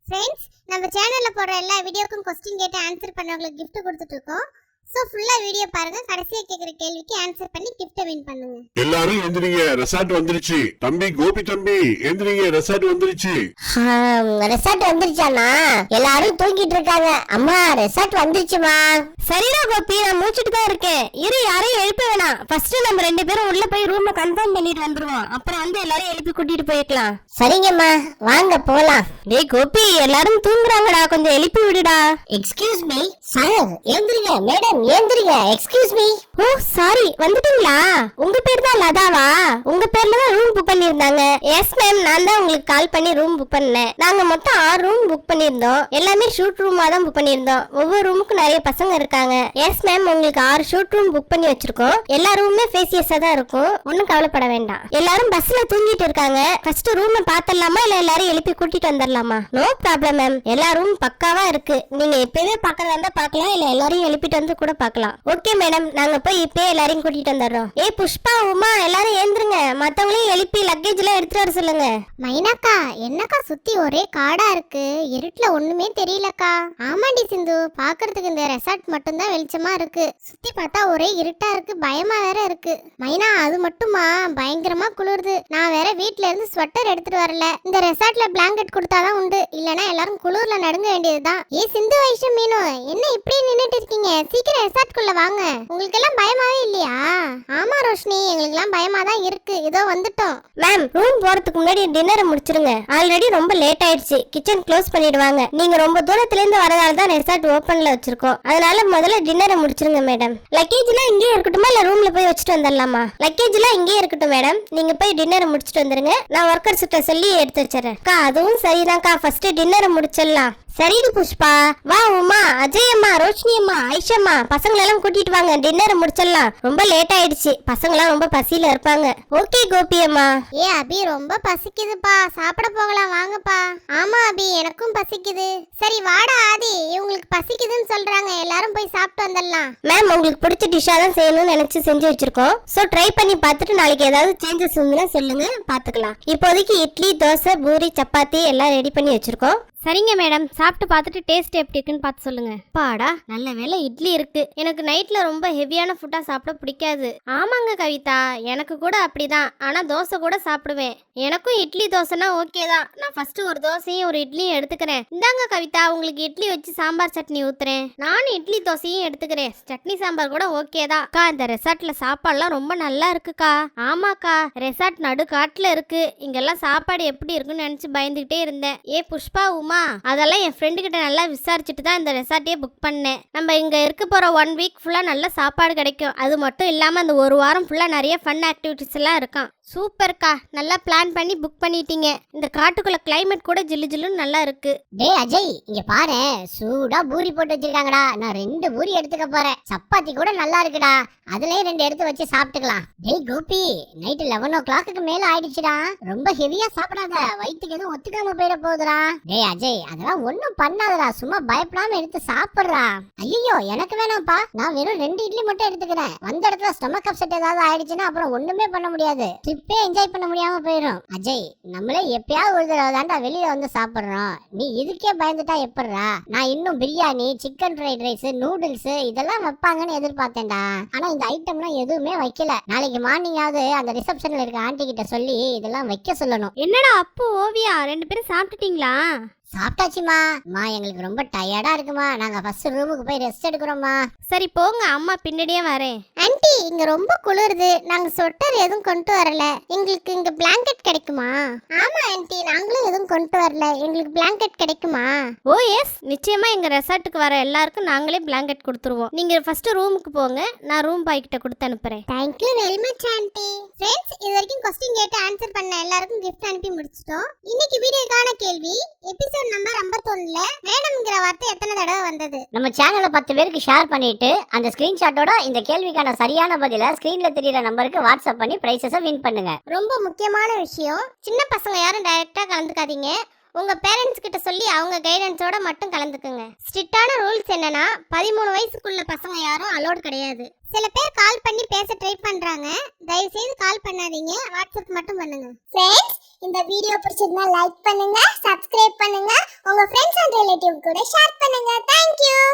Friends, நம்ம சேனல்ல போடுற எல்லா வீடியோக்கும் क्वेश्चन கேட்டு ஆன்சர் பண்ணவங்களுக்கு gift கொடுத்துட்டு இருக்கோம். சோ ஃபுல்லா வீடியோ பாருங்க. கடைசியா கேக்குற கேள்விக்கு ஆன்சர் பண்ணி gift வின் பண்ணுங்க. எல்லாரும் எந்திரிங்க, ரெசார்ட் வந்துருச்சு. தம்பி கோபி தம்பி எந்திரிங்க, ரெசார்ட் வந்துருச்சு. ரெசார்ட் வந்துருச்சானா? எல்லாரும் தூங்கிட்டு இருக்காங்க. அம்மா ரெசார்ட் வந்துருச்சுமா. சரிடா கோபி, நான் மூச்சிட்டு தான் இருக்கேன். இரு, யாரையும் எழுப்ப வேணாம். ஃபர்ஸ்ட் நம்ம 2 பேரும் உள்ள போய் ரூமை கன்ஃபார்ம் பண்ணிட்டு வந்துருவோம். அப்புறம் வந்து எல்லாரும் எழுப்பி கூட்டிட்டு போய்க்கலாம். சரிங்கம்மா, வாங்க போலாம். டேய் கோபி, எல்லாரும் தூங்குறாங்கடா, கொஞ்சம் எழுப்பி விடுடா. எக்ஸ்கியூஸ் மீ சார், ஏந்திரிங்க. மேடம் ஏந்திரிங்க. Excuse me. ஓ சாரி, வந்துட்டீங்களா? உங்க பேர் தான் லதாவா? உங்க பேர்ல தான் ரூம் புக் பண்ணிருந்தாங்க. எஸ் மேம், நான் தான் உங்களுக்கு கால் பண்ணி ரூம் புக் பண்ணேன். நாங்க மொத்தம் 6 ரூம் புக் பண்ணிருந்தோம். எல்லாமே ஷூட் ரூமா தான் புக் பண்ணிருந்தோம். ஒவ்வொரு ரூமுக்கும் நிறைய பசங்க இருக்காங்க. எஸ் மேம், உங்களுக்கு 6 ஷூட் ரூம் புக் பண்ணி வச்சிருக்கோம். எல்லா ரூமுமே ஃபேசியஸா தான் இருக்கும். ஒன்னும் கவலைப்பட வேண்டாம். எல்லாரும் பஸ்ல தூங்கிட்டு இருக்காங்க. ஃபர்ஸ்ட் ரூமை பாத்துடலாமா இல்ல எல்லாரும் எழுப்பி கூட்டிட்டு வந்துடலாமா? நோ ப்ராப்ளம் மேம், எல்லா ரூம் பக்காவா இருக்கு. நீங்க எப்பவே பாக்கறதா இருந்தா பாக்கலாம், இல்ல எல்லாரையும் எழுப்பிட்டு வந்து கூட பாக்கலாம். ஓகே மேடம், நாங்க போய் இப்பவே எல்லாரையும் கூட்டிட்டு வந்துடுறோம். ஏய் புஷ்பா, உமா, எல்லாரும் ஏந்திருங்க. மத்தவங்களையும் எழுப்பி லக்கேஜ் எல்லாம் எடுத்துட்டு வர சொல்லுங்க. மைனாக்கா, என்னக்கா சுத்தி ஒரே காடா இருக்கு? இருட்டுல ஒண்ணுமே தெரியலக்கா. ஆமாண்டி சிந்து, பாக்குறதுக்கு இந்த ரெசார்ட் மட்டும் தான் வெளிச்சமா இருக்கு. சுத்தி பார்த்தா ஒரே இருட்டா இருக்கு, பயமா வேற இருக்கு. மைனா, அது மட்டுமா பயங்கரமா குளிருது. நான் வேற வீட்ல இருந்து ஸ்வெட்டர் எடுத்துட்டு வரல. இந்த ரெசார்ட்ல பிளாங்கெட் கொடுத்தாதான் உண்டு, இல்லனா எல்லாரும் குளிர்ல நடுங்க வேண்டியதுதான். ஏ சிந்து, வைஷம், மீனு, என்ன இப்படி நின்னுட்டு இருக்கீங்க? சீக்கிரம் ரெசார்ட் குள்ள வாங்க. உங்களுக்கு எல்லாம் பயமாவே இல்லையா? ஆமா ரோஷினி, எங்களுக்கு எல்லாம் பயமா தான் இருக்கு. இதோ வந்துட்டோம். மேம், ரூம் போறதுக்கு முன்னாடி டின்னரை முடிச்சிருங்க. ஆல்ரெடி ரொம்ப லேட் ஆயிடுச்சு. கிச்சன் க்ளோஸ் பண்ணிடுவாங்க. நீங்க ரொம்ப தூரத்துல இருந்து வரதால தான் ரெசார்ட் ஓபன்ல வச்சிருக்கோம். அதனால முதல்ல டின்னரை முடிச்சிருங்க மேடம். லக்கேஜ் எல்லாம் இங்கேயே இருக்கட்டுமா இல்ல ரூம்ல போய் வச்சுட்டு வந்துடலாமா? லக்கேஜ் எல்லாம் இங்கேயே இருக்கட்டும் மேடம். நீங்க போய் டின்னரை முடிச்சிட்டு வந்துருங்க. நான் ஒர்க்கர்ஸ் கிட்ட சொல்லி எடுத்து வச்சிடறேன். அக்கா, அதுவும் சரிதான்க்கா. ஃபர்ஸ்ட் டின்னரை முடிச்சிடலாம். சரிங்க புஷ்பா. வா உமா, அஜய் அம்மா, ரோஷினி அம்மா, ஐஷம்மா, பசங்களெல்லாம் கூட்டிட்டு வாங்க. டின்னரை முடிச்சிடலாம். ரொம்ப லேட் ஆயிடுச்சு. பசங்களாம் ரொம்ப பசியில இருப்பாங்க. ஓகே கோபி அம்மா. ஏ அபி, ரொம்ப பசிக்குதுப்பா, சாப்பிட போகலாம் வாங்கப்பா. ஆமா அபி, எனக்கும் பசிக்குது. சரி வாடா ஆதி, இவங்களுக்கு பசிக்குதுன்னு சொல்றாங்க, எல்லாரும் போய் சாப்பிட்டு வந்துடலாம். மேம், உங்களுக்கு பிடிச்ச டிஷ்ஷா தான் செய்யணும்னு நினைச்சு செஞ்சு வச்சிருக்கோம். சோ ட்ரை பண்ணி பார்த்துட்டு நாளைக்கு ஏதாவது சேஞ்சஸ் இருந்தா சொல்லுங்க, பாத்துக்கலாம். இப்போதைக்கு இட்லி, தோசை, பூரி, சப்பாத்தி எல்லாம் ரெடி பண்ணி வச்சிருக்கோம். சரிங்க மேடம், சாப்பிட்டு பார்த்துட்டு டேஸ்ட் எப்படி இருக்குன்னு பார்த்து சொல்லுங்க. பாடா, நல்ல வேளை இட்லி இருக்கு. எனக்கு நைட்ல ரொம்ப ஹெவியான ஃபுட்டா சாப்பிட பிடிக்காது. ஆமாங்க கவிதா, எனக்கு கூட அப்படிதான். ஆனா தோசை கூட சாப்பிடுவேன். எனக்கும் இட்லி தோசைனா ஓகே தான். நான் ஃபர்ஸ்ட் ஒரு தோசையும் ஒரு இட்லியும் எடுத்துக்கிறேன். இந்தாங்க கவிதா, உங்களுக்கு இட்லி வச்சு சாம்பார் சட்னி ஊத்துறேன். நானும் இட்லி தோசையும் எடுத்துக்கிறேன். சட்னி சாம்பார் கூட ஓகே தான். அக்கா, இந்த ரெசார்ட்ல சாப்பாடுலாம் ரொம்ப நல்லா இருக்குக்கா. ஆமாக்கா, ரெசார்ட் நடு காட்டுல இருக்கு. இங்கெல்லாம் சாப்பாடு எப்படி இருக்குன்னு நினைச்சு பயந்துகிட்டே இருந்தேன். ஏ புஷ்பா, உமா, அதெல்லாம் என் ஃப்ரெண்டு கிட்ட நல்லா விசாரிச்சுட்டு தான் இந்த ரெசார்ட்டே புக் பண்ணேன். நம்ம இங்க இருக்க போற 1 வீக் ஃபுல்லா நல்ல சாப்பாடு கிடைக்கும். அது மட்டும் இல்லாம அந்த ஒரு வாரம் ஃபுல்லா நிறைய ஃபன் ஆக்டிவிட்டிஸ் எல்லாம் இருக்காம். சூப்பர்க்கா, நல்லா பிளான் பண்ணி புக் பண்ணிட்டீங்க. இந்த காட்டுக்குள்ள கிளைமேட் கூட ஜில்லு ஜில்லுன்னு நல்லா இருக்கு. டேய் அஜய், இங்க பாரு, சூடா பூரி போட்டு வச்சிருக்காங்கடா. நான் 2 பூரி எடுத்துக்க போறேன். சப்பாத்தி கூட நல்லா இருக்குடா, அதுலயே 2 எடுத்து வச்சு சாப்பிட்டுக்கலாம். டேய் கோபி, நைட் 11 o'clock மேல ஆயிடுச்சுடா. ரொம்ப ஹெவியா சாப்பிடாத, வயிற்றுக்கு எதுவும் ஒத்துக்காம போயிட போகுதுடா. டேய் அஜய், அதெல்லாம் ஒண்ணும் பண்ணாதடா, சும்மா பயப்படாம எடுத்து சாப்பிடுறா. ஐயோ, எனக்கு வேணாம்ப்பா, நான் வெறும் 2 இட்லி மட்டும் எடுத்துக்கிறேன். வந்த இடத்துல ஸ்டொமக் அப்செட் ஏதாவது ஆயிடுச்சுன்னா அப்புறம் ஒண்ணுமே பண்ண முடியாது. ட்ரிப்பே என்ஜாய் பண்ண முடியாம போயிடும். அஜய், நம்மளே எப்பயாவது ஒரு தடவை தாண்டா வெளியில வந்து சாப்பிடுறோம். நீ இதுக்கே பயந்துட்டா எப்படிடா? நான் இன்னும் biryani, chicken fried rice, noodles இதெல்லாம் வைப்பாங்கன்னு எதிர்பார்த்தேன்டா. ஆனா இந்த ஐட்டம்லாம் எதுவுமே வைக்கல. நாளைக்கு மார்னிங்காவது அந்த ரிசப்ஷன்ல இருக்க ஆண்டி கிட்ட சொல்லி இதெல்லாம் வைக்க சொல்லணும். என்னடா அப்பு, ஓவியா, 2 பேரும் சாப்பிட்டுட்டீங்களா? சாப்பிட்டாச்சுமா. எங்களுக்கு ரொம்ப டயர்டா இருக்குமா, நாங்க ஃபர்ஸ்ட் ரூமுக்கு போய் ரெஸ்ட் எடுக்கிறோமா. சரி போங்க, அம்மா பின்னாடியே வரேன். ஆன்ட்டி, இங்க ரொம்ப குளிருது. நாங்க ஸ்வெட்டர் எதுவும் கொண்டு வரல. எங்களுக்கு இங்க பிளாங்கெட் கிடைக்குமா? ஆமா ஆன்ட்டி, நாங்களும் எதுவும் கொண்டு வரல. எங்களுக்கு பிளாங்கெட் கிடைக்குமா? ஓ எஸ், நிச்சயமா எங்க ரெசார்ட்டுக்கு வர எல்லாருக்கும் நாங்களே பிளாங்கெட் கொடுத்துருவோம். நீங்க ஃபர்ஸ்ட் ரூமுக்கு போங்க, நான் ரூம் பாய் கிட்ட கொடுத்து அனுப்புறேன். Thank you very much anti. Friends, இது வரைக்கும் क्वेश्चन கேட்டு ஆன்சர் பண்ண எல்லாருக்கும் gift அனுப்பி முடிச்சிட்டோம். இன்னைக்கு வீடியோக்கான கேள்வி, எபிசோட் நம்பர் 51ல மேடம்ங்கற வார்த்தை எத்தனை தடவை வந்தது? நம்ம சேனலை 10 பேருக்கு ஷேர் பண்ணிட்டு அந்த ஸ்கிரீன்ஷாட்டோட இந்த கேள்விக்கான சரியான பதில ஸ்கிரீன்ல தெரியற நம்பருக்கு வாட்ஸ்அப் பண்ணி பிரைஸஸை வின் பண்ணுங்க. ரொம்ப முக்கியமான விஷயம், சின்ன பசங்க யாரும் டைரக்டா கலந்துக்காதீங்க. உங்க பேரண்ட்ஸ் கிட்ட சொல்லி அவங்க கைடன்ஸோட மட்டும் கலந்துக்குங்க. ஸ்ட்ரிக்டான ரூல்ஸ் என்னன்னா 13 வயசுக்குள்ள பசங்க யாரும் அலோட் கிடையாது. சில பேர் கால் பண்ணி பேச ட்ரை பண்றாங்க. தயவு செய்து கால் பண்ணாதீங்க, வாட்ஸ்அப் மட்டும் பண்ணுங்க. ஃப்ரெண்ட்ஸ், இந்த வீடியோ பிடிச்சிருந்தா லைக் பண்ணுங்க, சப்ஸ்கிரைப் பண்ணுங்க, உங்க ஃப்ரெண்ட்ஸ் அண்ட் ரிலேட்டிவ் கூட ஷேர் பண்ணுங்க. Thank you.